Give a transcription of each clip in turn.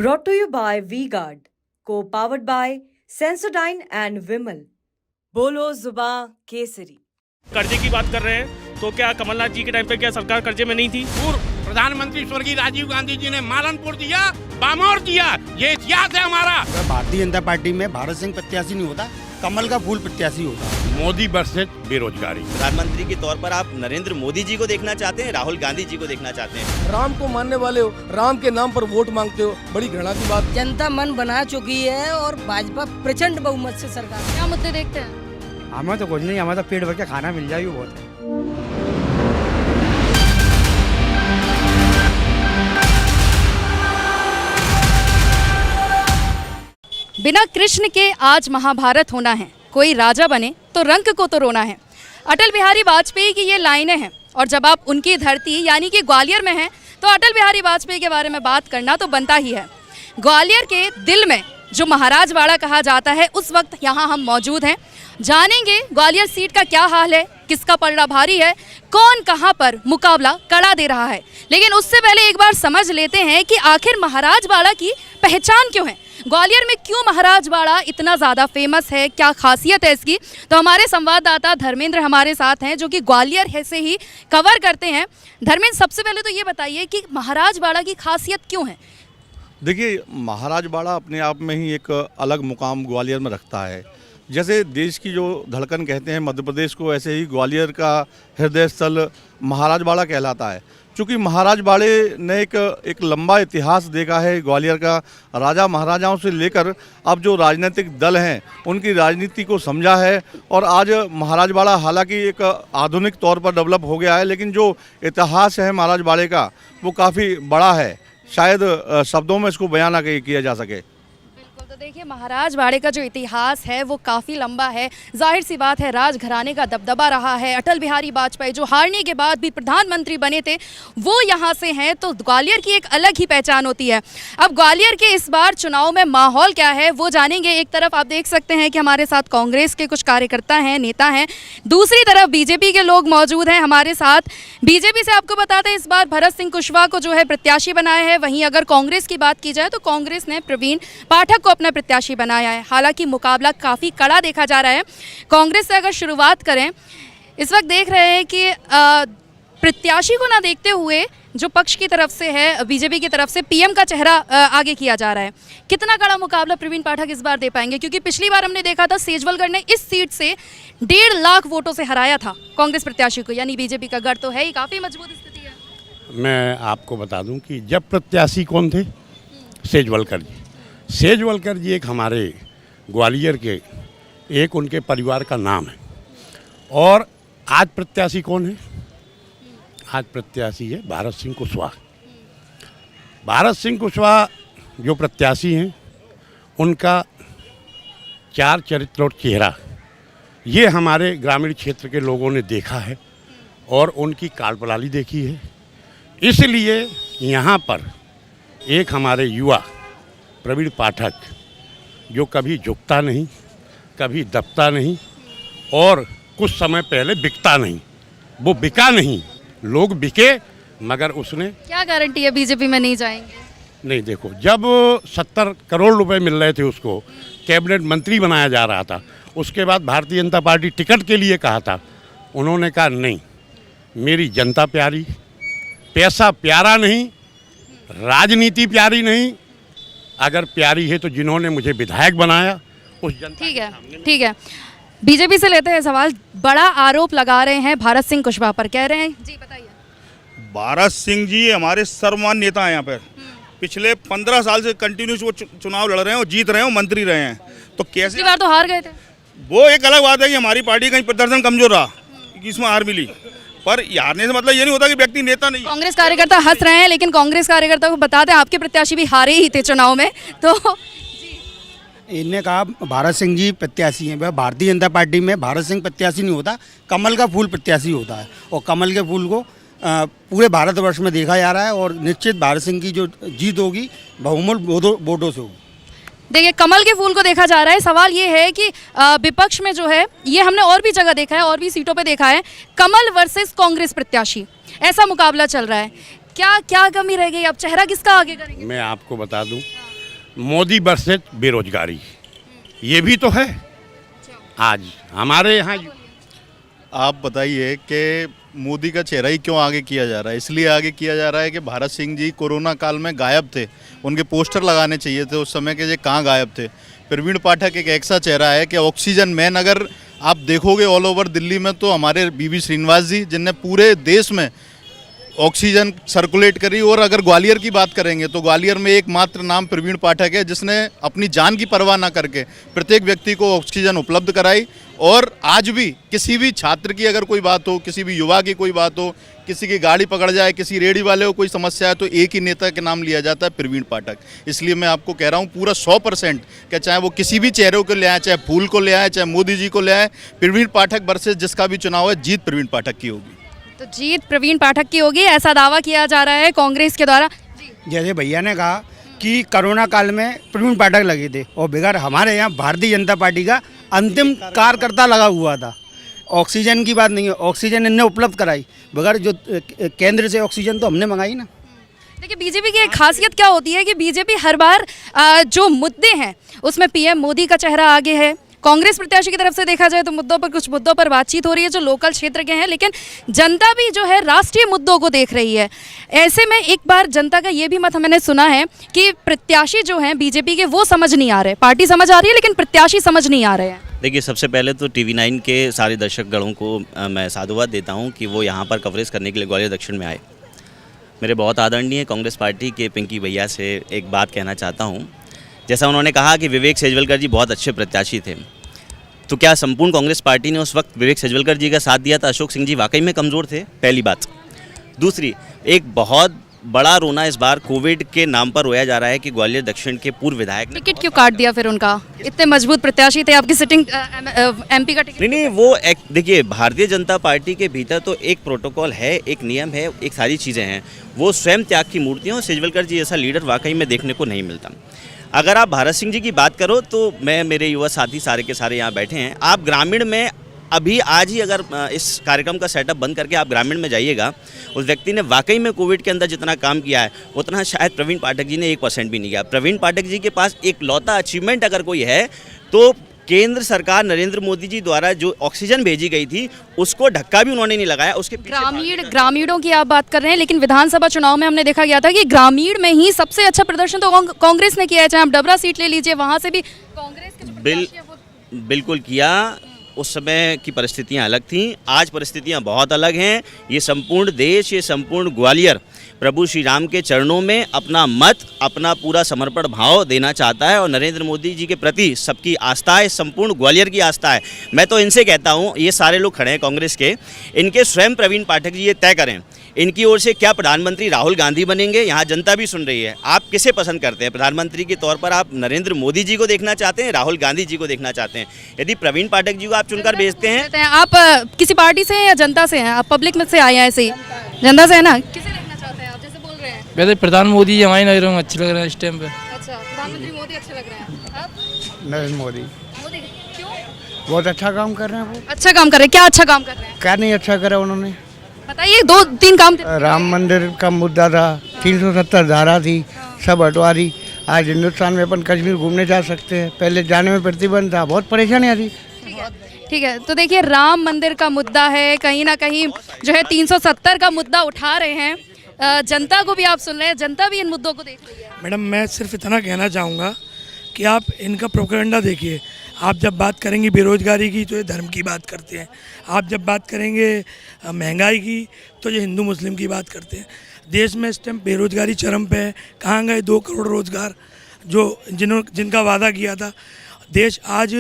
Brought to you by V-Guard, co-powered by Sensodyne and Vimal. बोलो जुबां केसरी। कर्जे की बात कर रहे हैं तो क्या कमलनाथ जी के टाइम पे क्या सरकार कर्जे में नहीं थी? पूर्व प्रधानमंत्री स्वर्गीय राजीव गांधी जी ने मालनपुर दिया, बामौर दिया, ये इतिहास है हमारा। भारतीय जनता पार्टी में भारत सिंह प्रत्याशी नहीं होता, कमल का फूल प्रत्याशी होता। मोदी वर्सेस बेरोजगारी। प्रधानमंत्री के तौर पर आप नरेंद्र मोदी जी को देखना चाहते हैं, राहुल गांधी जी को देखना चाहते हैं? राम को मानने वाले हो, राम के नाम पर वोट मांगते हो, बड़ी घृणा की बात। जनता मन बना चुकी है और भाजपा प्रचंड बहुमत से सरकार। क्या मुद्दे देखते हैं? हमें तो कुछ नहीं, हमें तो पेट भर के खाना मिल जाए बहुत है। बिना कृष्ण के आज महाभारत होना है, कोई राजा बने तो रंक को तो रोना है। अटल बिहारी वाजपेयी की ये लाइनें हैं और जब आप उनकी धरती यानी कि ग्वालियर में हैं तो अटल बिहारी वाजपेयी के बारे में बात करना तो बनता ही है। ग्वालियर के दिल में जो महाराजवाड़ा कहा जाता है उस वक्त यहाँ हम मौजूद हैं। जानेंगे ग्वालियर सीट का क्या हाल है, किसका पलड़ा भारी है, कौन कहाँ पर मुकाबला कड़ा दे रहा है। लेकिन उससे पहले एक बार समझ लेते हैं कि आखिर महाराजवाड़ा की पहचान क्यों है, ग्वालियर में क्यों महाराजवाड़ा इतना ज़्यादा फेमस है, क्या खासियत है इसकी। तो हमारे संवाददाता धर्मेंद्र हमारे साथ हैं जो कि ग्वालियर है से ही कवर करते हैं। धर्मेंद्र, सबसे पहले तो ये बताइए कि महाराजवाड़ा की खासियत क्यों है? देखिए, महाराजवाड़ा अपने आप में ही एक अलग मुकाम ग्वालियर में रखता है। जैसे देश की जो धड़कन कहते हैं मध्य प्रदेश को, ऐसे ही ग्वालियर का हृदय स्थल महाराजवाड़ा कहलाता है। चूँकि महाराजवाड़े ने एक लंबा इतिहास देखा है ग्वालियर का, राजा महाराजाओं से लेकर अब जो राजनीतिक दल हैं उनकी राजनीति को समझा है। और आज महाराजवाड़ा हालांकि एक आधुनिक तौर पर डेवलप हो गया है, लेकिन जो इतिहास है महाराजवाड़े का वो काफ़ी बड़ा है, शायद शब्दों में इसको बयान ना किया जा सके। तो देखिए, महाराजवाड़े का जो इतिहास है वो काफ़ी लंबा है। जाहिर सी बात है, राजघराने का दबदबा रहा है। अटल बिहारी वाजपेयी जो हारने के बाद भी प्रधानमंत्री बने थे वो यहाँ से हैं, तो ग्वालियर की एक अलग ही पहचान होती है। अब ग्वालियर के इस बार चुनाव में माहौल क्या है वो जानेंगे। एक तरफ आप देख सकते हैं कि हमारे साथ कांग्रेस के कुछ कार्यकर्ता हैं, नेता हैं, दूसरी तरफ बीजेपी के लोग मौजूद हैं हमारे साथ। बीजेपी से आपको बताते हैं इस बार भरत सिंह कुशवाहा को जो है प्रत्याशी बनाया है। वहीं अगर कांग्रेस की बात की जाए तो कांग्रेस ने प्रवीण पाठक को अपना प्रत्याशी बनाया है। हालांकि मुकाबला काफ़ी कड़ा देखा जा रहा है। कांग्रेस से अगर शुरुआत करें, इस वक्त देख रहे हैं कि प्रत्याशी को ना देखते हुए जो पक्ष की तरफ से है, बीजेपी की तरफ से पीएम का चेहरा आगे किया जा रहा है। कितना कड़ा मुकाबला प्रवीण पाठक इस बार दे पाएंगे? क्योंकि पिछली बार हमने देखा था सेजवलगढ़ ने इस सीट से 1.5 लाख वोटों से हराया था कांग्रेस प्रत्याशी को, यानी बीजेपी का गढ़ तो है ही, काफ़ी मजबूत स्थिति है। मैं आपको बता दूं कि जब प्रत्याशी कौन थे, सेजवलकर जी। सेजवलकर जी एक हमारे ग्वालियर के एक उनके परिवार का नाम है। और आज प्रत्याशी कौन है? आज प्रत्याशी है भारत सिंह कुशवाहा। भारत सिंह कुशवाहा जो प्रत्याशी हैं उनका चार चरित्र और चेहरा ये हमारे ग्रामीण क्षेत्र के लोगों ने देखा है और उनकी कार्यप्रणाली देखी है। इसलिए यहाँ पर एक हमारे युवा प्रवीण पाठक जो कभी झुकता नहीं, कभी दबता नहीं और कुछ समय पहले बिकता नहीं, वो बिका नहीं, लोग बिके, मगर उसने क्या गारंटी है बीजेपी में नहीं जाएंगे? नहीं, देखो, जब 70 करोड़ रुपए मिल रहे थे उसको, कैबिनेट मंत्री बनाया जा रहा था, उसके बाद भारतीय जनता पार्टी टिकट के लिए कहा था, उन्होंने कहा नहीं, मेरी जनता प्यारी, पैसा प्यारा नहीं, राजनीति प्यारी नहीं, अगर प्यारी है तो जिन्होंने मुझे विधायक बनाया उस जनता। ठीक है। बीजेपी से लेते हैं सवाल। बड़ा आरोप लगा रहे हैं भारत सिंह कुशवाहा पर, कह रहे हैं, जी बताइए। भारत सिंह जी हमारे सर्वमान्य नेता हैं यहाँ पर। पिछले 15 साल से कंटिन्यूस वो चुनाव लड़ रहे हैं और जीत रहे हैं और मंत्री रहे हैं। तो कैसे बार तो हार गए थे, वो एक अलग बात है कि हमारी पार्टी का प्रदर्शन कमजोर रहा, इसमें हार मिली। पर हारने से मतलब ये नहीं होता कि व्यक्ति नेता नहीं। कांग्रेस कार्यकर्ता हंस रहे हैं, लेकिन कांग्रेस कार्यकर्ता को बताते हैं आपके प्रत्याशी भी हारे ही थे चुनाव में। तो इनने कहा भारत सिंह जी प्रत्याशी हैं। वह भारतीय जनता पार्टी में भारत सिंह प्रत्याशी नहीं होता, कमल का फूल प्रत्याशी होता है। और कमल के फूल को पूरे भारतवर्ष में देखा जा रहा है और निश्चित भारत सिंह की जो जीत होगी बहुमूल्य वोटों से होगी। देखिए, कमल के फूल को देखा जा रहा है। सवाल ये है कि विपक्ष में जो है, ये हमने और भी जगह देखा है, और भी सीटों पे देखा है, कमल वर्सेस कांग्रेस प्रत्याशी, ऐसा मुकाबला चल रहा है। क्या क्या कमी रह गई? अब चेहरा किसका आगे करेंगे? मैं आपको बता दूं, मोदी वर्सेस बेरोजगारी, ये भी तो है आज हमारे यहाँ। आप बताइए कि मोदी का चेहरा ही क्यों आगे किया जा रहा है? इसलिए आगे किया जा रहा है कि भारत सिंह जी कोरोना काल में गायब थे, उनके पोस्टर लगाने चाहिए थे उस समय के, ये कहाँ गायब थे। प्रवीण पाठक एक ऐसा चेहरा है कि ऑक्सीजन मैन अगर आप देखोगे ऑल ओवर दिल्ली में, तो हमारे बीवी श्रीनिवास जी जिनने पूरे देश में ऑक्सीजन सर्कुलेट करी। और अगर ग्वालियर की बात करेंगे तो ग्वालियर में एकमात्र नाम प्रवीण पाठक है जिसने अपनी जान की परवाह ना करके प्रत्येक व्यक्ति को ऑक्सीजन उपलब्ध कराई। और आज भी किसी भी छात्र की अगर कोई बात हो, किसी भी युवा की कोई बात हो, किसी की गाड़ी पकड़ जाए, किसी रेडी वाले को कोई समस्या है, तो एक ही नेता के नाम लिया जाता है, प्रवीण पाठक। इसलिए मैं आपको कह रहा हूँ पूरा 100% कि चाहे वो किसी भी चेहरे को ले आए, चाहे फूल को ले आए, चाहे मोदी जी को ले आए, प्रवीण पाठक वर्सेस जिसका भी चुनाव है, जीत प्रवीण पाठक की होगी। तो जीत प्रवीण पाठक की होगी, ऐसा दावा किया जा रहा है कांग्रेस के द्वारा। जैसे भैया ने कहा कि कोरोना काल में प्रवीण पाठक लगे थे और बगैर हमारे यहाँ भारतीय जनता पार्टी का अंतिम कार्यकर्ता लगा हुआ था। ऑक्सीजन की बात नहीं है, ऑक्सीजन इन्हें उपलब्ध कराई, बगैर जो केंद्र से ऑक्सीजन तो हमने मंगाई ना। देखिए बीजेपी की एक खासियत क्या होती है कि बीजेपी हर बार जो मुद्दे हैं उसमें पीएम मोदी का चेहरा आगे है। कांग्रेस प्रत्याशी की तरफ से देखा जाए तो कुछ मुद्दों पर बातचीत हो रही है जो लोकल क्षेत्र के हैं, लेकिन जनता भी जो है राष्ट्रीय मुद्दों को देख रही है। ऐसे में एक बार जनता का ये भी मत मैंने सुना है कि प्रत्याशी जो हैं बीजेपी के वो समझ नहीं आ रहे, पार्टी समझ आ रही है लेकिन प्रत्याशी समझ नहीं आ रहे हैं। देखिए, सबसे पहले तो TV9 के सारे दर्शकगणों को मैं साधुवाद देता हूं कि वो यहां पर कवरेज करने के लिए ग्वालियर दक्षिण में आए। मेरे बहुत आदरणीय कांग्रेस पार्टी के पिंकी भैया से एक बात कहना चाहता हूं। जैसा उन्होंने कहा कि विवेक सेजवलकर जी बहुत अच्छे प्रत्याशी थे, तो क्या संपूर्ण कांग्रेस पार्टी ने उस वक्त विवेक सेजवलकर जी का साथ दिया था? अशोक सिंह जी वाकई में कमज़ोर थे, पहली बात। दूसरी, एक बहुत बड़ा रोना इस बार कोविड के नाम पर रोया जा रहा है कि ग्वालियर दक्षिण के पूर्व विधायक ने टिकट क्यों काट दिया फिर उनका? इतने मजबूत प्रत्याशी थे, आपकी सिटिंग MP का टिकट। नहीं, वो देखिए, भारतीय जनता पार्टी के भीतर तो एक प्रोटोकॉल है, एक नियम है, एक सारी चीज़ें हैं। वो स्वयं त्याग की मूर्तियाँ, और सेजवलकर जी जैसा लीडर वाकई में देखने को नहीं मिलता। अगर आप भारत सिंह जी की बात करो तो मेरे युवा साथी सारे के सारे यहाँ बैठे हैं। आप ग्रामीण में अभी आज ही अगर इस कार्यक्रम का सेटअप बंद करके आप ग्रामीण में जाइएगा, उस व्यक्ति ने वाकई में कोविड के अंदर जितना काम किया है उतना शायद प्रवीण पाठक जी ने 1% भी नहीं किया। प्रवीण पाठक जी के पास एक लौता अचीवमेंट अगर कोई है तो केंद्र सरकार नरेंद्र मोदी जी द्वारा जो ऑक्सीजन भेजी गई थी उसको धक्का भी उन्होंने नहीं लगाया। उसके ग्रामीणों की आप बात कर रहे हैं, लेकिन विधानसभा चुनाव में हमने देखा गया था कि ग्रामीण में ही सबसे अच्छा प्रदर्शन तो कांग्रेस ने किया है। चाहे आप डबरा सीट ले लीजिए, वहां से भी कांग्रेस के जो प्रत्याशी हैं वो बिल्कुल किया। उस समय की परिस्थितियां अलग थीं, आज परिस्थितियां बहुत अलग हैं। ये संपूर्ण देश, ये संपूर्ण ग्वालियर प्रभु श्री राम के चरणों में अपना मत, अपना पूरा समर्पण भाव देना चाहता है, और नरेंद्र मोदी जी के प्रति सबकी आस्था है, संपूर्ण ग्वालियर की आस्था है। मैं तो इनसे कहता हूँ, ये सारे लोग खड़े हैं कांग्रेस के, इनके स्वयं प्रवीण पाठक जी ये तय करें इनकी ओर से क्या प्रधानमंत्री राहुल गांधी बनेंगे। यहाँ जनता भी सुन रही है, आप किसे पसंद करते हैं प्रधानमंत्री के तौर पर? आप नरेंद्र मोदी जी को देखना चाहते हैं, राहुल गांधी जी को देखना चाहते हैं? यदि प्रवीण पाठक जी को आप चुनकर भेजते हैं, आप किसी पार्टी से हैं या जनता से हैं? आप पब्लिक में से आए हैं, ऐसे ही जनता से है ना? किसे देखना चाहते हैं आप, जैसे बोल रहे हैं? वैसे प्रधान मोदी जी हमारे नजरों में अच्छे लग रहे हैं इस टाइम पे। अच्छा, प्रधानमंत्री मोदी अच्छे लग रहे हैं। आप नरेंद्र मोदी क्यों? बहुत अच्छा काम कर रहे हैं। वो अच्छा काम कर रहे हैं? क्या अच्छा काम कर रहे हैं? क्या नहीं अच्छा करा उन्होंने? बताइए, 2-3 काम। राम मंदिर का मुद्दा था, 370 धारा थी, सब हटवा दी। आज हिंदुस्तान में अपन कश्मीर घूमने जा सकते हैं, पहले जाने में प्रतिबंध था, बहुत परेशानियाँ थी। ठीक है, तो देखिए राम मंदिर का मुद्दा है, कहीं ना कहीं जो है 370 का मुद्दा उठा रहे हैं। जनता को भी आप सुन रहे हैं, जनता भी इन मुद्दों को देख रही है। मैडम, मैं सिर्फ इतना कहना चाहूँगा कि आप इनका प्रोपेगेंडा देखिए। आप जब बात करेंगे बेरोजगारी की तो ये धर्म की बात करते हैं, आप जब बात करेंगे महंगाई की तो ये हिंदू मुस्लिम की बात करते हैं। देश में इस टाइम बेरोजगारी चरम पे है। कहाँ गए 2 करोड़ रोजगार जो जिनका वादा किया था? देश आज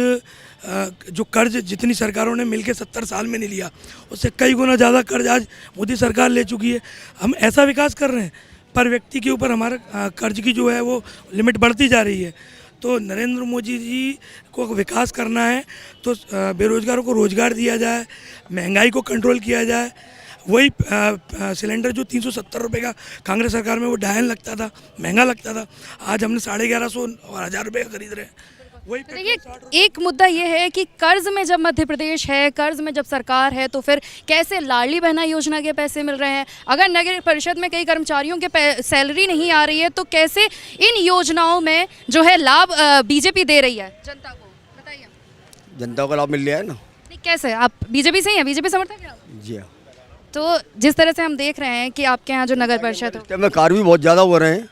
जो कर्ज जितनी सरकारों ने मिलकर 70 साल में नहीं लिया, उससे कई गुना ज़्यादा कर्ज आज मोदी सरकार ले चुकी है। हम ऐसा विकास कर रहे हैं पर व्यक्ति के ऊपर हमारा कर्ज की जो है वो लिमिट बढ़ती जा रही है। तो नरेंद्र मोदी जी को विकास करना है तो बेरोजगारों को रोज़गार दिया जाए, महंगाई को कंट्रोल किया जाए। वही सिलेंडर जो 370 रुपये का कांग्रेस सरकार में वो 2.5 लगता था, महंगा लगता था, आज हमने 1150 और 1000 रुपये का खरीद रहे हैं। वही तो देखिए एक मुद्दा ये है कि कर्ज में जब मध्य प्रदेश है, कर्ज में जब सरकार है, तो फिर कैसे लाडली बहना योजना के पैसे मिल रहे हैं? अगर नगर परिषद में कई कर्मचारियों के सैलरी नहीं आ रही है तो कैसे इन योजनाओं में जो है लाभ बीजेपी दे रही है जनता को? बताइए। जनता को लाभ मिल रहा है ना। नहीं, कैसे? आप बीजेपी से ही हैं, बीजेपी समर्थक हैं आप? जी हाँ। तो जिस तरह से हम देख रहे हैं कि आपके यहाँ जो नगर परिषद हो, में कार्य भी बहुत ज़्यादा हो रहे हैं।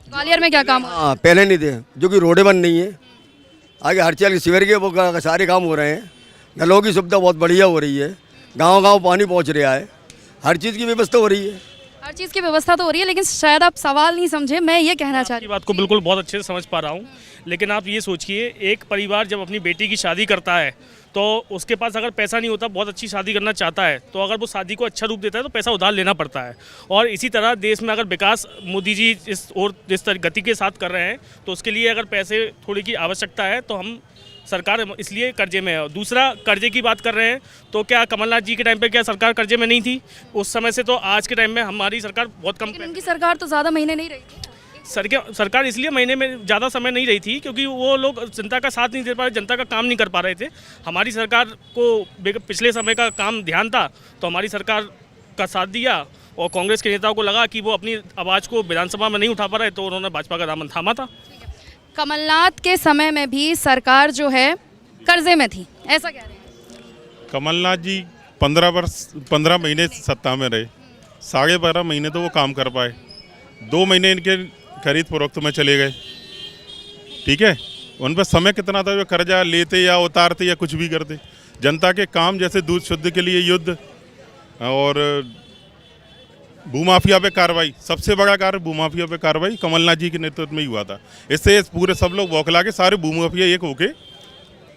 ग्वालियर में क्या काम हो? हाँ, पहले नहीं थे, जो कि रोडें बन नहीं है। आगे हर चीज़ सीवर के वो सारे काम हो रहे हैं। नलों की सुविधा बहुत बढ़िया हो रही है, गांव-गांव पानी पहुंच रहा है, हर चीज़ की व्यवस्था हो रही है। हर चीज़ की व्यवस्था तो हो रही है, लेकिन शायद आप सवाल नहीं समझे। मैं ये कहना चाह रही बात को बिल्कुल बहुत अच्छे से समझ पा रहा हूँ, लेकिन आप ये सोचिए, एक परिवार जब अपनी बेटी की शादी करता है तो उसके पास अगर पैसा नहीं होता, बहुत अच्छी शादी करना चाहता है, तो अगर वो शादी को अच्छा रूप देता है तो पैसा उधार लेना पड़ता है। और इसी तरह देश में अगर विकास मोदी जी इस गति के साथ कर रहे हैं तो उसके लिए अगर पैसे थोड़ी की आवश्यकता है तो हम सरकार इसलिए कर्जे में है। दूसरा, कर्जे की बात कर रहे हैं तो क्या कमलनाथ जी के टाइम पे क्या सरकार कर्जे में नहीं थी? उस समय से तो आज के टाइम में हमारी सरकार बहुत कम। उनकी सरकार तो ज़्यादा महीने नहीं रही थी। सरकार इसलिए महीने में ज़्यादा समय नहीं रही थी क्योंकि वो लोग जनता का साथ नहीं दे पा रहे, जनता का काम नहीं कर पा रहे थे। हमारी सरकार को पिछले समय का काम ध्यान था तो हमारी सरकार का साथ दिया, और कांग्रेस के नेताओं को लगा कि वो अपनी आवाज़ को विधानसभा में नहीं उठा पा रहे तो उन्होंने भाजपा का दामन थामा था। कमलनाथ के समय में भी सरकार जो है कर्जे में थी, ऐसा कह रहे हैं? कमलनाथ जी 15 महीने सत्ता में रहे, 12.5 महीने तो वो काम कर पाए, 2 महीने इनके खरीद फरोख्त में चले गए। ठीक है, उन पर समय कितना था, वे कर्जा लेते या उतारते या कुछ भी करते। जनता के काम जैसे दूध शुद्ध के लिए युद्ध और भूमाफिया पे कार्रवाई, सबसे बड़ा कार्य भूमाफिया पे कार्रवाई कमलनाथ जी के नेतृत्व में ही हुआ था। इससे पूरे सब लोग बौखला के सारे भूमाफिया एक होके,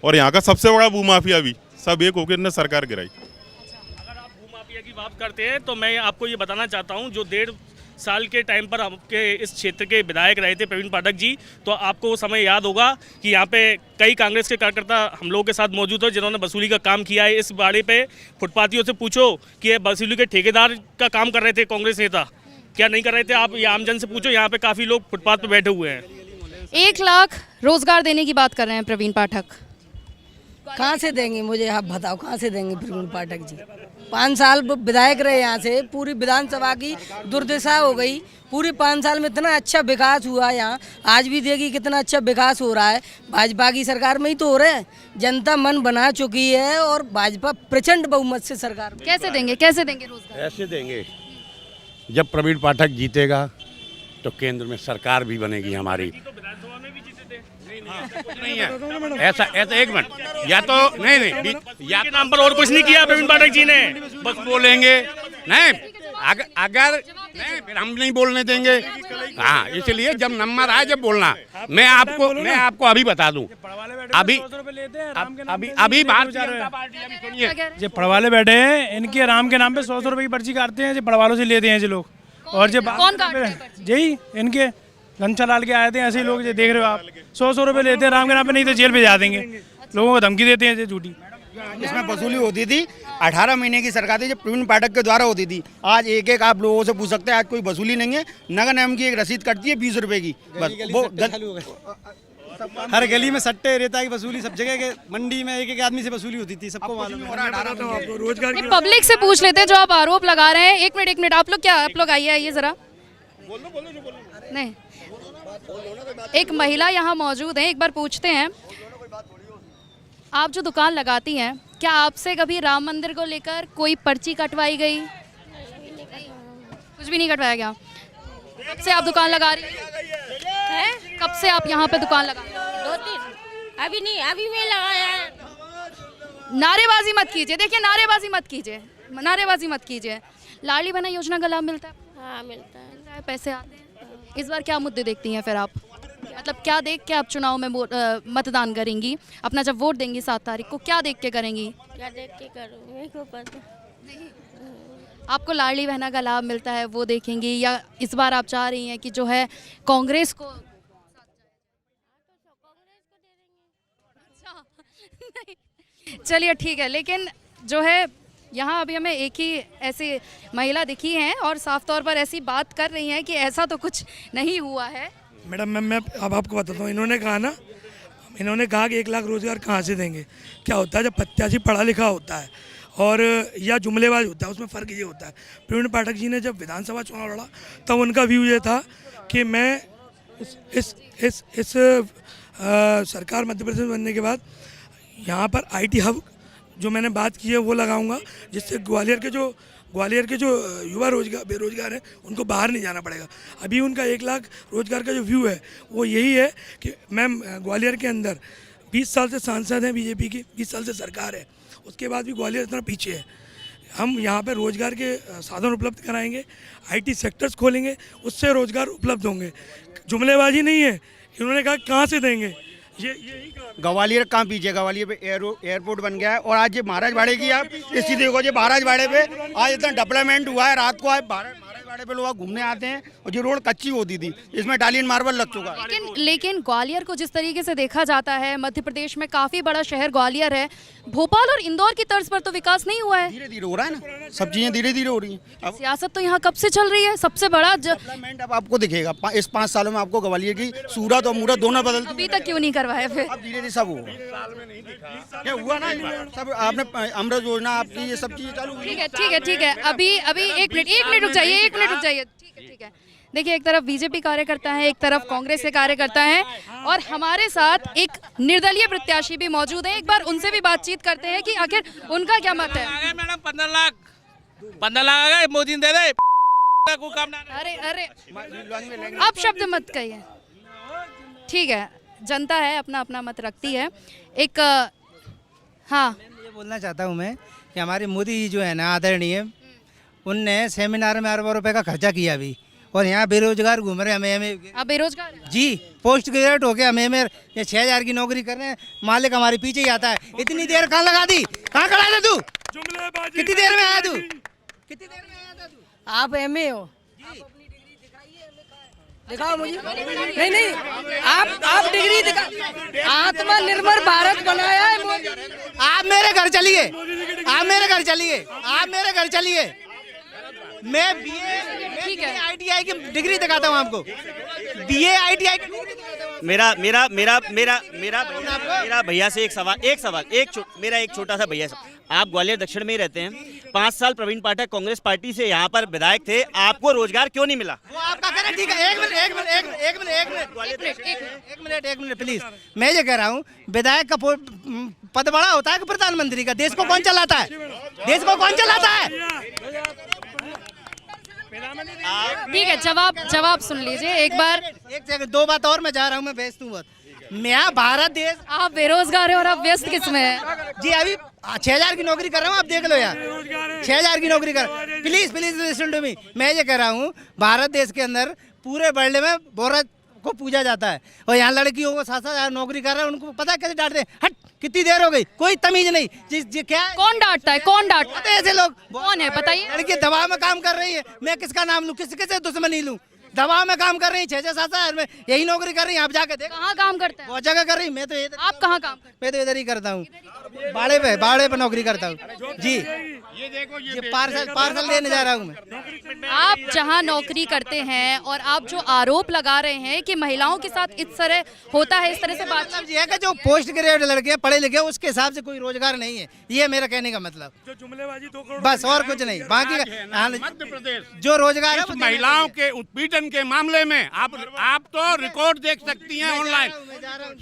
और यहाँ का सबसे बड़ा भूमाफिया भी सब एक होके इन्हें सरकार गिराई। अगर आप भूमाफिया की बात करते हैं तो मैं आपको ये बताना चाहता हूँ, जो 1.5 साल के टाइम पर आपके इस क्षेत्र के विधायक रहे थे प्रवीण पाठक जी, तो आपको वो समय याद होगा कि यहाँ पे कई कांग्रेस के कार्यकर्ता हम लोगों के साथ मौजूद थे जिन्होंने वसूली का काम किया है। इस बारे पे फुटपाथियों से पूछो कि ये वसूली के ठेकेदार का काम कर रहे थे कांग्रेस नेता, क्या नहीं कर रहे थे? आप ये आमजन से पूछो, यहाँ पे काफ़ी लोग फुटपाथ पर बैठे हुए हैं। 1 लाख रोजगार देने की बात कर रहे हैं प्रवीण पाठक। कहाँ से देंगे मुझे आप बताओ, कहाँ से देंगे प्रवीण पाठक जी? 5 साल विधायक रहे यहाँ से, पूरी विधानसभा की दुर्दशा हो गई। पूरे 5 साल में इतना अच्छा विकास हुआ यहाँ, आज भी देखिए कितना अच्छा विकास हो रहा है। भाजपा की सरकार में ही तो हो रहा है, जनता मन बना चुकी है और भाजपा प्रचंड बहुमत से सरकार। कैसे देंगे, कैसे देंगे रोजगार? ऐसे देंगे, जब प्रवीण पाठक जीतेगा तो केंद्र में सरकार भी बनेगी हमारी। नहीं है ऐसा एक मिनट, या तो नहीं या नाम पर और कुछ नहीं किया प्रवीण पाठक जी ने, बस बोलेंगे नहीं, अगर नहीं फिर हम नहीं बोलने देंगे। हाँ, इसलिए जब नंबर आए जब बोलना। मैं आपको अभी बता दूं, अभी भारतीय जनता पार्टी, अभी सुनिए, जो पड़वाले बैठे हैं इनके राम के नाम पे 100 रुपए की पर्ची काटते हैं, जो पड़वालों से लेते हैं जो लोग। और जो कौन काटते हैं? यही इनके घंटा लाल के आए थे, ऐसे ही लोग जो देख रहे हो आप, 100 रुपए लेते हैं राम के नाम पे, नहीं तो जेल पे जा देंगे। लोगों को धमकी देते हैं झूठी। इसमें वसूली होती थी 18 महीने की सरकार थी, जब प्रवीण पाठक के द्वारा होती थी। आज एक आप लोगों से पूछ सकते हैं, आज कोई वसूली नहीं है। नगर निगम की एक रसीद कटती है 20 रुपए की, बस वो हर गली में सट्टे रेता की वसूली, सब जगह के मंडी में एक आदमी से वसूली होती थी, सबको मालूम है। रोजगार पब्लिक से पूछ लेते हैं जो आप आरोप लगा रहे हैं। एक मिनट, आप लोग आइए जरा। नहीं, एक महिला यहाँ मौजूद है, एक बार पूछते हैं। आप जो दुकान लगाती हैं, क्या आपसे कभी राम मंदिर को लेकर कोई पर्ची कटवाई गई? कुछ भी नहीं कटवाया गया। कब से आप दुकान लगा रही हैं? कब से आप यहाँ पे दुकान लगा रही हैं? 2-3 अभी नहीं, अभी मैं लगाया है। नारेबाजी मत कीजिए, देखिए नारेबाजी मत कीजिए। लाडली बहना योजना का लाभ मिलता है? हाँ मिलता है, पैसे आते हैं। इस बार क्या मुद्दे देखती हैं फिर आप? मतलब क्या देख के आप चुनाव में मतदान करेंगी? अपना जब वोट देंगी 7 तारीख को, क्या देख के करेंगी? क्या देख के करूँगी, मेरे को पता नहीं। आपको लाडली बहना का लाभ मिलता है वो देखेंगी, या इस बार आप चाह रही हैं कि जो है कांग्रेस को? चलिए ठीक है, लेकिन जो है यहाँ अभी हमें एक ही ऐसी महिला दिखी हैं और साफ तौर पर ऐसी बात कर रही हैं कि ऐसा तो कुछ नहीं हुआ है। मैडम मैं अब आपको बताता हूँ, इन्होंने कहा ना इन्होंने कहा कि 1 लाख रोजगार कहाँ से देंगे। क्या होता है, जब प्रत्याशी पढ़ा लिखा होता है और या जुमलेबाज होता है, उसमें फ़र्क ये होता है। प्रवीण पाठक जी ने जब विधानसभा चुनाव लड़ा तब उनका व्यू ये था कि मैं इस सरकार मध्य प्रदेश बनने के बाद यहाँ पर IT हब जो मैंने बात की है वो लगाऊंगा, जिससे ग्वालियर के जो युवा बेरोजगार हैं उनको बाहर नहीं जाना पड़ेगा। अभी उनका 1 लाख रोजगार का जो व्यू है वो यही है कि मैम ग्वालियर के अंदर 20 साल से सांसद हैं बीजेपी की, 20 साल से सरकार है, उसके बाद भी ग्वालियर इतना पीछे है। हम यहाँ पे रोजगार के साधन उपलब्ध कराएंगे, IT सेक्टर्स खोलेंगे, उससे रोजगार उपलब्ध होंगे। जुमलेबाजी नहीं है, इन्होंने कहा कहाँ से देंगे, यही ग्वालियर कहाँ पीछे, ग्वालियर पे एयरपोर्ट बन गया है। और आज ये महाराज बाड़े की आप स्थिति देखो, ये महाराज बाड़े पे आज इतना डेवलपमेंट हुआ है, रात को आज महाराज बाड़े पे लोग घूमने आते हैं और ये रोड कच्ची होती थी, इसमें इटालियन मार्बल लग चुका है। लेकिन ग्वालियर को जिस तरीके से देखा जाता है, मध्य प्रदेश में काफ़ी बड़ा शहर ग्वालियर है, भोपाल और इंदौर की तर्ज पर तो विकास नहीं हुआ है। धीरे धीरे हो रहा है ना, सब चीज़ें धीरे धीरे हो रही हैं। सियासत तो यहाँ कब से चल रही है, सबसे बड़ा डेवलपमेंट अब आपको दिखेगा। इस 5 सालों में आपको ग्वालियर की सूरत और मूरत दोनों बदल, अभी तक क्यों नहीं करवाया फिर? अब धीरे धीरे सब होगा, क्या हुआ ना, सब आपने अमृत योजना आपकी ये सब चीज़ें चालू। ठीक है। अभी एक मिनट रुक जाइए, ठीक है। देखिए, एक तरफ बीजेपी कार्यकर्ता है, एक तरफ कांग्रेस के कार्यकर्ता हैं और हमारे साथ एक निर्दलीय प्रत्याशी भी मौजूद है। एक बार उनसे भी बातचीत करते हैं कि आखिर उनका क्या मत है। मैडम 15 लाख आ गए, मोदी ने दे दे। अरे आप शब्द मत कहिए, ठीक है, जनता है, अपना अपना मत रखती है। एक हाँ, ये बोलना चाहता हूँ मैं कि हमारे मोदी जी जो है ना आदरणीय, उनने सेमिनार में अरबों रुपए का खर्चा किया अभी, और यहाँ बेरोजगार घूम रहे हैं। हमें आप बेरोजगार जी, पोस्ट ग्रेजुएट हो गया, हमें ये 6,000 की नौकरी कर रहे हैं, मालिक हमारे पीछे ही आता है। इतनी देर कहाँ लगा दी, कहाँ खड़ा था तू, कितनी देर में आया तू, कितनी देर में आया था तू? आप MA हो, दिखाओ मुझे। नहीं, आप डिग्री दिखा, आत्मनिर्भर भारत बनाया है मोदी। आप मेरे घर चलिए, मैं BA ITI की डिग्री दिखाता हूँ आपको, BA ITI की डिग्री दिखाता हूँ। मेरा भैया से एक सवाल मेरा एक छोटा सा भैया, आप ग्वालियर दक्षिण में ही रहते हैं, 5 साल प्रवीण पाठक कांग्रेस पार्टी से यहाँ पर विधायक थे, आपको रोजगार क्यों नहीं मिला? वो आपका कह रहे हैं, ठीक है, एक मिनट प्लीज। मैं ये कह रहा हूँ, विधायक का पद बड़ा होता है कि प्रधानमंत्री का? देश को कौन चलाता है? ठीक है, जवाब सुन लीजिए एक बार। एक सेकंड, 2 बात और, मैं जा रहा हूँ, मैं व्यस्त हूँ। मैं भारत देश, आप बेरोजगार है और आप व्यस्त किसमें है? जी अभी 6,000 की नौकरी कर रहा हूँ, आप देख लो यार, 6,000 की नौकरी कर। Please listen to me. मैं ये कह रहा हूँ, भारत देश के अंदर पूरे वर्ल्ड में औरत को पूजा जाता है, और यहाँ लड़कियों को 7,000 नौकरी कर रहे हैं, उनको पता है कैसे डांटते हैं? हट, कितनी देर हो गई, कोई तमीज नहीं। क्या कौन डांटता है? ऐसे लोग कौन है बताइए? लड़की दबाव में काम कर रही है, मैं किसका नाम लूँ, किसके दुश्मनी लूँ? दबाव में काम कर रही है, 6,000-7,000 में यही नौकरी कर रही है। आप जाके देखो कहाँ काम करते हैं? बहुत जगह कर रही। मैं तो आप कहाँ काम करते हैं? मैं तो इधर ही करता हूँ, बाड़े पे नौकरी करता हूँ जी। ये देखो, ये पार्सल लेने जा रहा हूँ मैं। आप जहाँ नौकरी करते हैं और आप जो आरोप लगा रहे हैं कि महिलाओं के साथ इस तरह होता है, इस तरह से बात ये है कि जो पोस्ट ग्रेजुएट लड़के पढ़े लिखे उसके हिसाब से कोई रोजगार नहीं है, ये मेरा कहने का मतलब, बस और कुछ नहीं। बाकी मध्य प्रदेश जो रोजगार है, महिलाओं के उत्पीड़न के मामले में आप तो रिकॉर्ड देख सकती हैं ऑनलाइन,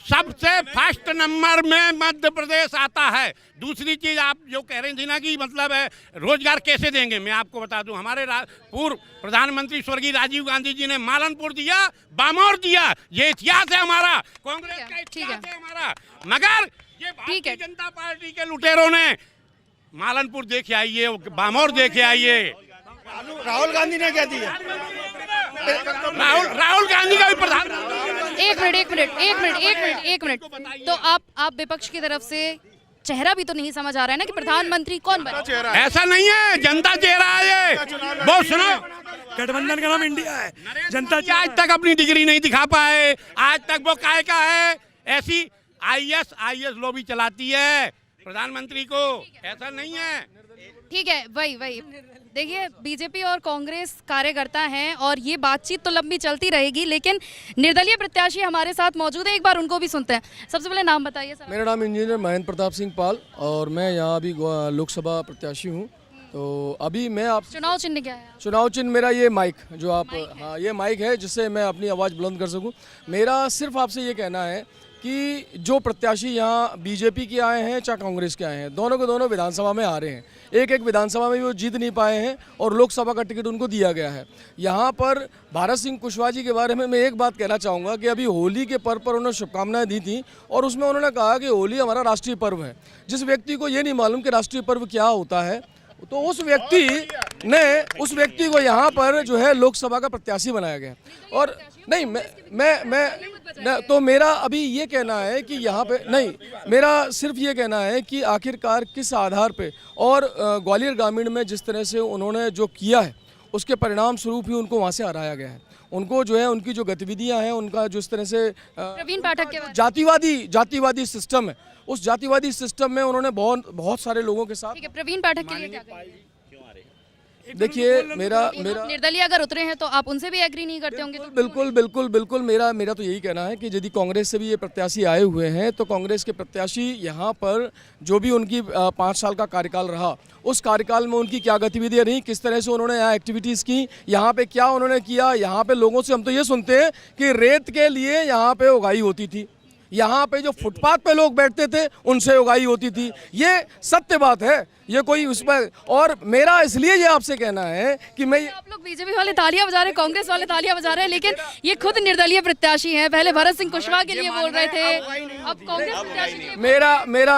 सबसे फर्स्ट नंबर में मध्य प्रदेश आता है। दूसरी चीज आप जो कह रही थी ना कि मतलब है रोजगार कैसे देंगे, मैं आपको बता दूं, हमारे पूर्व प्रधानमंत्री स्वर्गीय राजीव गांधी जी ने मालनपुर दिया, बामौर दिया, ये इतिहास है हमारा, कांग्रेस का इतिहास है हमारा। मगर ये भारतीय जनता पार्टी के लुटेरों ने मालनपुर देखे आइए, बामौर देखे आइए। राहुल गांधी ने क्या दिया? राहुल गांधी का भी प्रधानमंत्री। एक मिनट। तो आप विपक्ष की तरफ से चेहरा भी तो नहीं समझ आ रहा है ना कि प्रधानमंत्री कौन बने? ऐसा नहीं है, जनता चेहरा है ये। बहुत सुनो, गठबंधन का नाम इंडिया है, जनता आज तक अपनी डिग्री नहीं दिखा पाए, आज तक वो काय का है, ऐसी IAS लॉबी चलाती है प्रधानमंत्री को, ऐसा नहीं है। ठीक है, वही देखिए, बीजेपी और कांग्रेस कार्यकर्ता हैं और ये बातचीत तो लंबी चलती रहेगी, लेकिन निर्दलीय प्रत्याशी हमारे साथ मौजूद है, एक बार उनको भी सुनते हैं। सबसे पहले नाम बताइए सर। मेरा नाम इंजीनियर महेंद्र प्रताप सिंह पाल और मैं यहाँ अभी लोकसभा प्रत्याशी हूँ। तो अभी मैं आप चुनाव चिन्ह क्या है? चुनाव चिन्ह मेरा ये माइक जो आप हाँ ये माइक है जिससे मैं अपनी आवाज़ बुलंद कर सकूं। मेरा सिर्फ आपसे ये कहना है कि जो प्रत्याशी यहाँ बीजेपी के आए हैं चाहे कांग्रेस के आए हैं, दोनों के दोनों विधानसभा में आ रहे हैं। एक विधानसभा में भी वो जीत नहीं पाए हैं और लोकसभा का टिकट उनको दिया गया है। यहाँ पर भारत सिंह कुशवाहा जी के बारे में मैं एक बात कहना चाहूँगा कि अभी होली के पर्व पर उन्होंने शुभकामनाएं दी थी और उसमें उन्होंने कहा कि होली हमारा राष्ट्रीय पर्व है। जिस व्यक्ति को ये नहीं मालूम कि राष्ट्रीय पर्व क्या होता है, तो उस व्यक्ति को यहाँ पर जो है लोकसभा का प्रत्याशी बनाया गया। और नहीं मैं तो मेरा अभी ये कहना है कि यहाँ पे नहीं, मेरा सिर्फ ये कहना है कि आखिरकार किस आधार पे और ग्वालियर ग्रामीण में जिस तरह से उन्होंने जो किया है उसके परिणाम स्वरूप ही उनको वहाँ से हराया गया है। उनको जो है उनकी जो गतिविधियाँ हैं, उनका जिस तरह से प्रवीण पाठक के जातिवादी सिस्टम है, उस जातिवादी सिस्टम में उन्होंने बहुत सारे लोगों के साथ। ठीक है, प्रवीण पाठक के लिए क्या कहेंगे? देखिए मेरा निर्दलीय अगर उतरे हैं तो आप उनसे भी एग्री नहीं करते होंगे? तो बिल्कुल मेरा तो यही कहना है कि यदि कांग्रेस से भी ये प्रत्याशी आए हुए हैं तो कांग्रेस के प्रत्याशी यहाँ पर जो भी उनकी 5 साल का कार्यकाल रहा, उस कार्यकाल में उनकी क्या गतिविधियाँ रही, किस तरह से उन्होंने यहाँ एक्टिविटीज़ की, यहाँ पे क्या उन्होंने किया। यहाँ पे लोगों से हम तो ये सुनते हैं कि रेत के लिए यहाँ पे उगाई होती थी, यहाँ पे जो फुटपाथ पे लोग बैठते थे उनसे उगाई होती थी। ये सत्य बात है, ये कोई उस पर। और मेरा इसलिए ये आपसे कहना है कि मैं आप लोग बीजेपी वाले तालियां बजा रहे हैं, कांग्रेस वाले तालियां बजा रहे हैं, लेकिन ये खुद निर्दलीय प्रत्याशी हैं। पहले भरत सिंह कुशवाहा के लिए बोल रहे थे, अब कांग्रेस प्रत्याशी के लिए।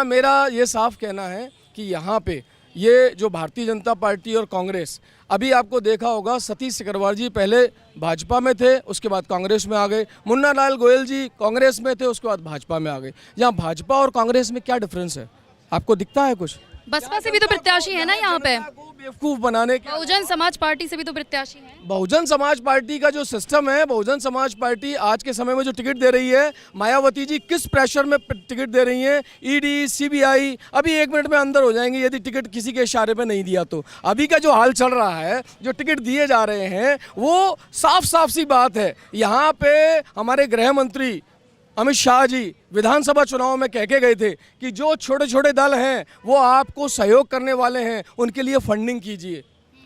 मेरा ये साफ कहना है कि यहाँ पे ये जो भारतीय जनता पार्टी और कांग्रेस, अभी आपको देखा होगा सतीश सिकरवार जी पहले भाजपा में थे, उसके बाद कांग्रेस में आ गए। मुन्ना लाल गोयल जी कांग्रेस में थे, उसके बाद भाजपा में आ गए। यहाँ भाजपा और कांग्रेस में क्या डिफरेंस है, आपको दिखता है कुछ? बसपा से भी तो प्रत्याशी है ना यहाँ पे, बेवकूफ बनाने के। बहुजन समाज पार्टी से भी तो प्रत्याशी है। बहुजन समाज पार्टी का जो सिस्टम है, बहुजन समाज पार्टी आज के समय में जो टिकट दे रही है, मायावती जी किस प्रेशर में टिकट दे रही हैं, ईडी सीबीआई अभी 1 मिनट में अंदर हो जाएंगे यदि टिकट किसी के इशारे पे नहीं दिया तो। अभी का जो हाल चल रहा है, जो टिकट दिए जा रहे हैं, वो साफ सी बात है। यहाँ पे हमारे गृह मंत्री अमित शाह जी विधानसभा चुनाव में कह के गए थे कि जो छोटे छोटे दल हैं वो आपको सहयोग करने वाले हैं, उनके लिए फंडिंग कीजिए।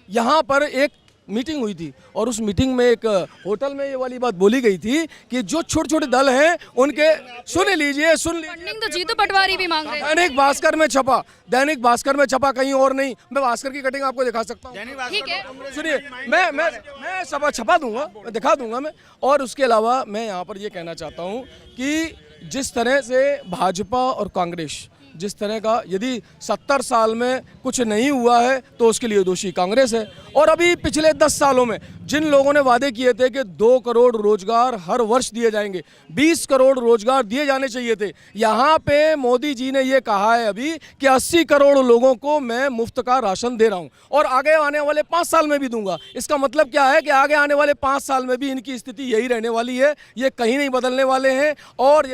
यहाँ पर एक मीटिंग हुई थी और उस मीटिंग में एक होटल में ये वाली बात बोली गई थी कि जो छोटे छोटे दल हैं उनके सुन लीजिए फंडिंग तो जीतू पटवारी भी मांग रहे हैं। दैनिक भास्कर में छपा, कहीं और नहीं। मैं भास्कर की कटिंग आपको दिखा सकता हूँ, ठीक है? सुनिए, मैं छपा दूंगा, मैं दिखा दूंगा मैं। और उसके अलावा मैं यहाँ पर ये कहना चाहता हूँ कि जिस तरह से भाजपा और कांग्रेस, जिस तरह का यदि 70 साल में कुछ नहीं हुआ है तो उसके लिए दोषी कांग्रेस है। और अभी पिछले 10 सालों में जिन लोगों ने वादे किए थे कि 2 करोड़ रोजगार हर वर्ष दिए जाएंगे, 20 करोड़ रोजगार दिए जाने चाहिए थे, यहाँ पे मोदी जी ने ये कहा है अभी कि 80 करोड़ लोगों को मैं मुफ्त का राशन दे रहा हूँ और आगे आने वाले 5 साल में भी दूंगा। इसका मतलब क्या है कि आगे आने वाले 5 साल में भी इनकी स्थिति यही रहने वाली है, ये कहीं नहीं बदलने वाले हैं। और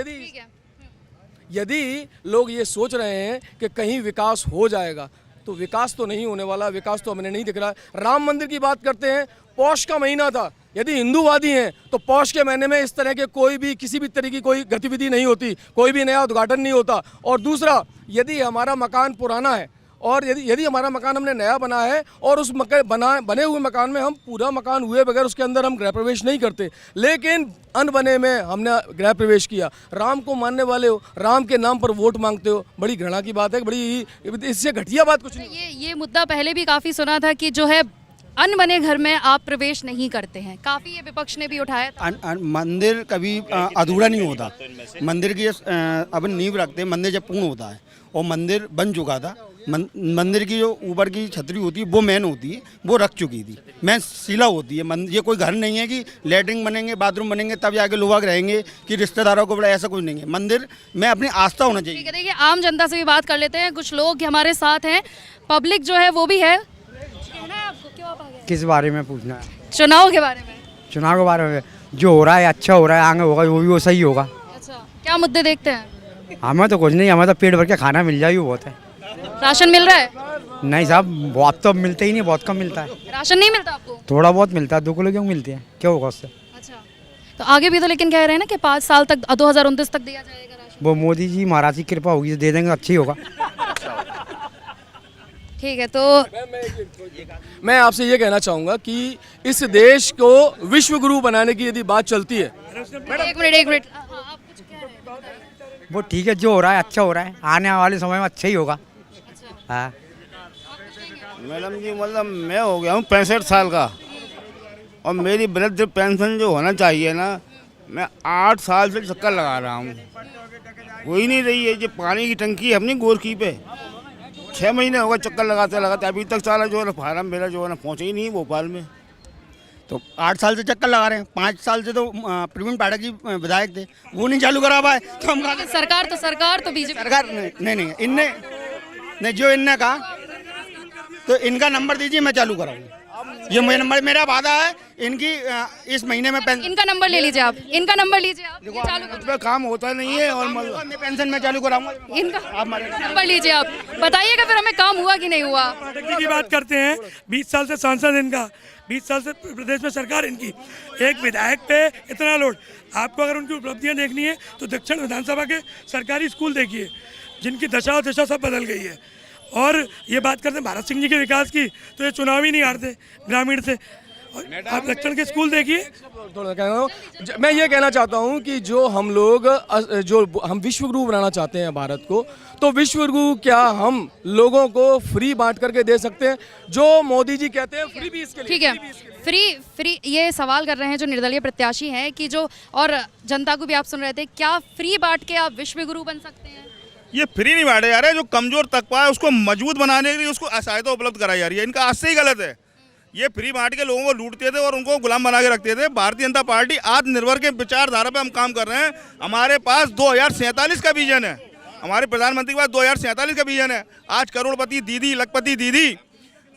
यदि लोग ये सोच रहे हैं कि कहीं विकास हो जाएगा, तो विकास तो नहीं होने वाला, विकास तो हमें नहीं दिख रहा है। राम मंदिर की बात करते हैं, पौष का महीना था, यदि हिंदूवादी हैं तो पौष के महीने में इस तरह के कोई भी किसी भी तरह की कोई गतिविधि नहीं होती, कोई भी नया उद्घाटन नहीं होता। और दूसरा, यदि हमारा मकान पुराना है और यदि हमारा मकान हमने नया बना है और उस बने हुए मकान में हम पूरा मकान हुए बगैर उसके अंदर हम गृह प्रवेश नहीं करते, लेकिन अनबने में हमने गृह प्रवेश किया। राम को मानने वाले हो, राम के नाम पर वोट मांगते हो, बड़ी घृणा की बात है, बड़ी इससे घटिया बात कुछ नहीं। ये मुद्दा पहले भी काफ़ी सुना था कि जो है अनबने घर में आप प्रवेश नहीं करते हैं, काफ़ी ये विपक्ष ने भी उठाया था। मंदिर कभी अधूरा नहीं होता, मंदिर की अब नींव रखते हैं, मंदिर जब पूर्ण होता है। और मंदिर बन चुका था, मंदिर की जो ऊपर की छतरी होती है वो मेन होती है, वो रख चुकी थी, मेन शिला होती है। ये कोई घर नहीं है कि लेटरिन बनेंगे, बाथरूम बनेंगे तब जाके लोग रहेंगे कि रिश्तेदारों को बड़ा, ऐसा कुछ नहीं है। मंदिर में अपनी आस्था होना चाहिए। देखिए, आम जनता से भी बात कर लेते हैं, कुछ लोग हमारे साथ हैं, पब्लिक जो है वो भी है। किस बारे में पूछना है? चुनाव के बारे में। चुनाव के बारे में जो हो रहा है अच्छा हो रहा है, आगे होगा वो भी वो सही होगा। अच्छा, क्या मुद्दे देखते हैं? हमें तो कुछ नहीं, हमें तो पेट भर के खाना मिल जाए बहुत है। राशन मिल रहा है? नहीं साहब, बहुत तो मिलते ही नहीं, बहुत कम मिलता है। राशन नहीं मिलता आपको? थोड़ा बहुत मिलता है, 2 किलो क्यों मिलती है, क्या होगा उससे? अच्छा, तो आगे भी तो लेकिन कह रहे हैं ना कि 5 साल तक 2029 तक दिया जाएगा राशन। वो मोदी जी महाराज की कृपा होगी तो दे देंगे, अच्छी होगा। ठीक है, तो मैं आपसे ये कहना चाहूँगा कि इस देश को विश्व गुरु बनाने की यदि बात चलती है, एक मिनट आप कुछ कह रहे हैं, बताइए। वो ठीक है, जो हो रहा है अच्छा हो रहा है, आने वाले समय में अच्छा ही होगा। हाँ मैडम जी, मतलब मैं हो गया हूँ 65 साल का, और मेरी वृद्ध पेंशन जो होना चाहिए ना, मैं 8 साल से चक्कर लगा रहा हूँ, हो ही नहीं रही है। ये पानी की टंकी है अपनी गोरखी पे, 6 महीने होगा चक्कर लगाते लगाते, अभी तक सारा जो है ना फार्म मेरा जो है ना पहुँचा ही नहीं भोपाल में। तो 8 साल से चक्कर लगा रहे हैं, 5 साल से तो प्रवीण पाठक जी विधायक थे, वो नहीं चालू करा पाए, तो हम कहा सरकार तो बीजेपी सरकार नहीं इनने नहीं, जो इनने कहा तो इनका नंबर दीजिए, मैं चालू कराऊंगा। ये मेरा वादा है, इनकी इस महीने में इनका नंबर ले लीजिए आप, इनका नंबर लीजिए आप, ये चालू मुझ पे काम होता नहीं है, और मैं पेंशन में चालू कराऊंगा। इनका नंबर लीजिए आप, बताइएगा फिर हमें काम हुआ कि नहीं हुआ। पाठक जी की बात करते हैं, 20 साल से सांसद इनका, 20 साल से प्रदेश में सरकार इनकी, एक विधायक पे इतना लोड। आपको अगर उनकी उपलब्धियां देखनी है तो दक्षिण विधानसभा के सरकारी स्कूल देखिए, जिनकी दशा और दिशा सब बदल गई है। और ये बात करते हैं भारत सिंह जी के विकास की, तो ये चुनाव ही नहीं हारते ग्रामीण से। आप दक्षिण के स्कूल देखिए। मैं ये कहना चाहता हूँ कि जो हम लोग हम विश्व गुरु बनाना चाहते हैं भारत को, तो विश्व गुरु क्या हम लोगों को फ्री बांट करके दे सकते हैं, जो मोदी जी कहते हैं फ्री भी इसके लिए? ठीक है, फ्री ये सवाल कर रहे हैं जो निर्दलीय प्रत्याशी हैं कि जो, और जनता को भी आप सुन रहे थे, क्या फ्री बांट के आप विश्व गुरु बन सकते हैं? ये फ्री नहीं बांटे जा रहे, जो कमजोर तबका है उसको मजबूत बनाने के लिए उसको सहायता उपलब्ध कराई जा रही है। इनका आज से ही गलत है, ये फ्री बांट के लोगों को लूटते थे और उनको गुलाम बना के रखते थे। भारतीय जनता पार्टी आत्मनिर्भर के विचारधारा पे हम काम कर रहे हैं। हमारे पास 2047 का विजन है, हमारे प्रधानमंत्री के पास 2047 का विजन है। आज करोड़पति दीदी, लखपति दीदी,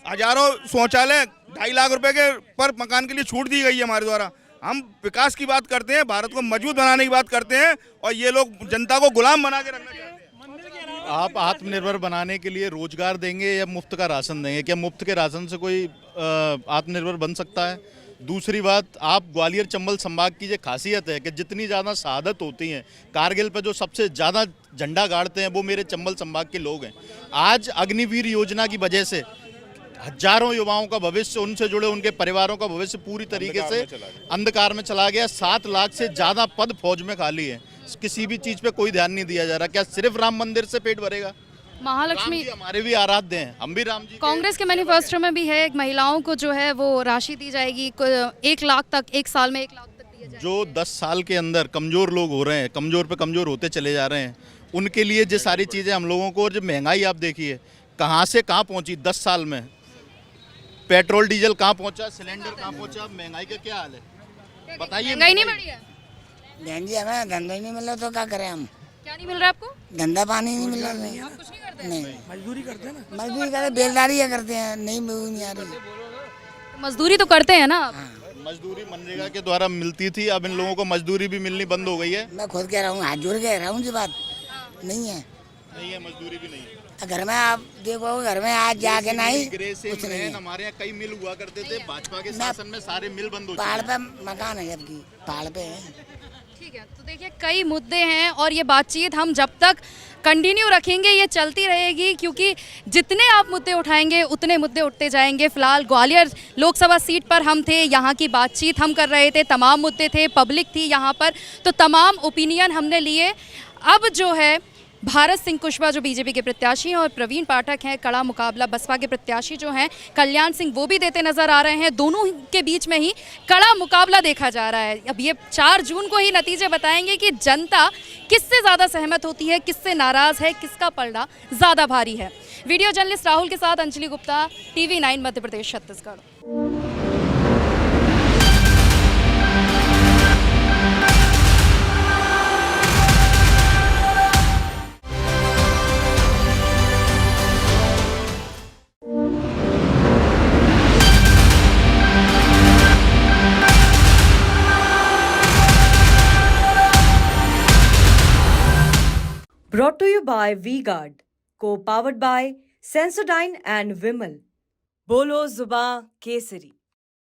हजारों शौचालय, 2.5 लाख रुपए के पर मकान के लिए छूट दी गई है हमारे द्वारा। हम विकास की बात करते हैं, भारत को मजबूत बनाने की बात करते हैं, और ये लोग जनता को गुलाम बना के रखना चाहते हैं। आप आत्मनिर्भर बनाने के लिए रोजगार देंगे या मुफ्त का राशन देंगे? क्या मुफ्त के राशन से कोई आत्मनिर्भर बन सकता है? दूसरी बात, आप ग्वालियर चंबल संभाग की जो खासियत है कि जितनी ज़्यादा शहादत होती हैं, कारगिल पे जो सबसे ज़्यादा झंडा गाड़ते हैं वो मेरे चंबल संभाग के लोग हैं। आज अग्निवीर योजना की वजह से हजारों युवाओं का भविष्य, उनसे जुड़े उनके परिवारों का भविष्य पूरी तरीके से अंधकार में चला गया। 7 लाख से ज़्यादा पद फौज में खाली है, किसी भी चीज़ पे कोई ध्यान नहीं दिया जा रहा। क्या सिर्फ राम मंदिर से पेट भरेगा? महालक्ष्मी हमारे भी आराध्य हैं, हम भी राम जी। कांग्रेस के मैनिफेस्टो में भी है, एक महिलाओं को जो है वो राशि दी जाएगी 1 लाख तक, 1 साल में 1 लाख तक दिया जाएगा। जो 10 साल के अंदर कमज़ोर लोग हो रहे हैं, कमज़ोर पे कमज़ोर होते चले जा रहे हैं, उनके लिए जो सारी चीज़ें हम लोगों को, और जो महंगाई आप देखिए कहाँ से कहाँ पहुँची 10 साल में। पेट्रोल डीजल कहाँ पहुँचा, सिलेंडर कहाँ पहुँचा, महंगाई का क्या हाल है बताइए। महंगाई नहीं बढ़ी है बहन जी, हमें धंधा ही नहीं मिल रहा तो क्या करें हम? क्या नहीं मिल रहा है आपको? धंधा पानी नहीं मिल रहा। कुछ नहीं करते? नहीं, मजदूरी करते हैं ना, मजदूरी करते, बेलदारी करते हैं, नहीं नहीं आ रही। तो मजदूरी तो करते हैं ना आप? मजदूरी मनरेगा के द्वारा मिलती थी, अब इन लोगों को मजदूरी भी मिलनी बंद हो गई है। मैं खुद कह रहा हूँ, हाथ जोड़ के कह रहा हूँ, जी बात नहीं है, मजदूरी भी नहीं है। घर में आप देखो, घर में आज जाके नहीं कुछ नहीं है। हमारे यहाँ कई मिल हुआ करते थे, भाजपा के शासन में सारे मिल बंद हो चुके पहाड़ पे मकान है, जबकि पहाड़ पे है। ठीक है, तो देखिए कई मुद्दे हैं और ये बातचीत हम जब तक कंटिन्यू रखेंगे, ये चलती रहेगी, क्योंकि जितने आप मुद्दे उठाएंगे उतने मुद्दे उठते जाएंगे। फिलहाल ग्वालियर लोकसभा सीट पर हम थे, यहाँ की बातचीत हम कर रहे थे, तमाम मुद्दे थे, पब्लिक थी यहाँ पर, तो तमाम ओपिनियन हमने लिए। अब जो है भारत सिंह कुशवाहा जो बीजेपी के प्रत्याशी हैं और प्रवीण पाठक हैं, कड़ा मुकाबला बसपा के प्रत्याशी जो हैं कल्याण सिंह, वो भी देते नजर आ रहे हैं। दोनों के बीच में ही कड़ा मुकाबला देखा जा रहा है। अब ये 4 जून को ही नतीजे बताएंगे कि जनता किससे ज़्यादा सहमत होती है, किससे नाराज़ है, किसका पलड़ा ज़्यादा भारी है। वीडियो जर्नलिस्ट राहुल के साथ Anjali Gupta, TV9 Madhya Pradesh Chhattisgarh. Brought to you by V-Guard, co-powered by Sensodyne and Vimal. बोलो जुबां केसरी।